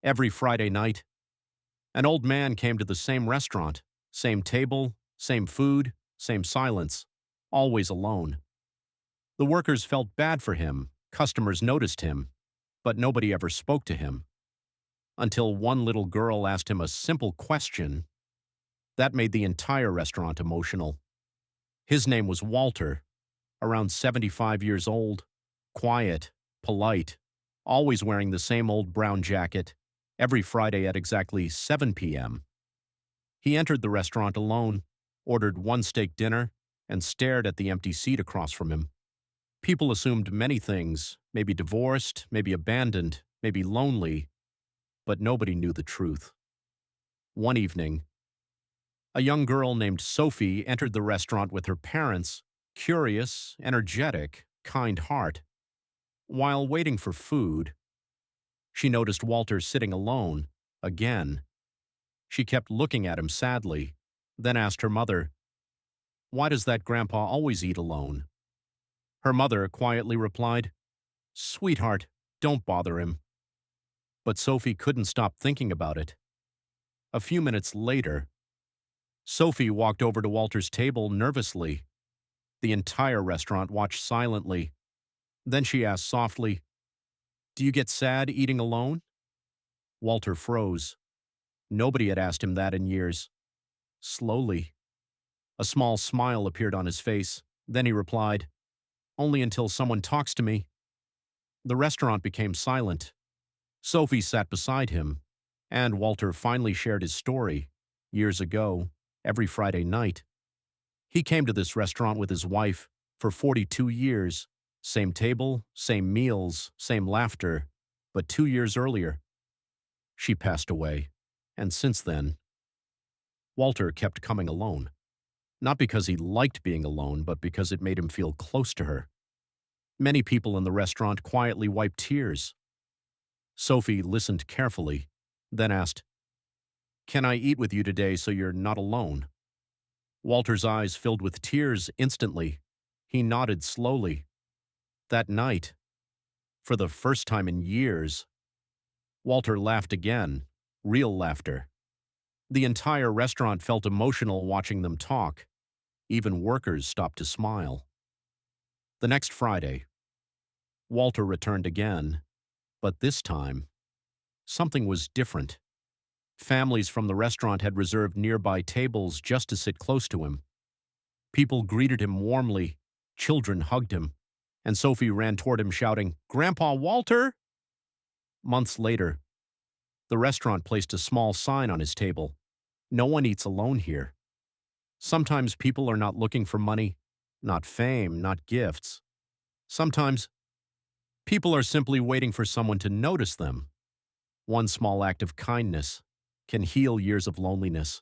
Every Friday night, an old man came to the same restaurant, same table, same food, same silence, always alone. The workers felt bad for him, customers noticed him, but nobody ever spoke to him. Until one little girl asked him a simple question that made the entire restaurant emotional. His name was Walter, around 75 years old, quiet, polite, always wearing the same old brown jacket, every Friday at exactly 7 p.m. He entered the restaurant alone, ordered one steak dinner, and stared at the empty seat across from him. People assumed many things, maybe divorced, maybe abandoned, maybe lonely, but nobody knew the truth. One evening, a young girl named Sophie entered the restaurant with her parents, curious, energetic, kind heart. While waiting for food, she noticed Walter sitting alone, again. She kept looking at him sadly, then asked her mother, "Why does that grandpa always eat alone?" Her mother quietly replied, "Sweetheart, don't bother him." But Sophie couldn't stop thinking about it. A few minutes later, Sophie walked over to Walter's table nervously. The entire restaurant watched silently. Then she asked softly, "Do you get sad eating alone?" Walter froze. Nobody had asked him that in years. Slowly, a small smile appeared on his face. Then he replied, "Only until someone talks to me." The restaurant became silent. Sophie sat beside him, and Walter finally shared his story. Years ago, every Friday night, he came to this restaurant with his wife for 42 years. Same table, same meals, same laughter. But 2 years earlier, she passed away. And since then, Walter kept coming alone. Not because he liked being alone, but because it made him feel close to her. Many people in the restaurant quietly wiped tears. Sophie listened carefully, then asked, "Can I eat with you today so you're not alone?" Walter's eyes filled with tears instantly. He nodded slowly. That night, for the first time in years, Walter laughed again, real laughter. The entire restaurant felt emotional watching them talk. Even workers stopped to smile. The next Friday, Walter returned again, but this time, something was different. Families from the restaurant had reserved nearby tables just to sit close to him. People greeted him warmly, children hugged him, and Sophie ran toward him shouting, "Grandpa Walter!" Months later, the restaurant placed a small sign on his table. "No one eats alone here." Sometimes people are not looking for money, not fame, not gifts. Sometimes people are simply waiting for someone to notice them. One small act of kindness can heal years of loneliness.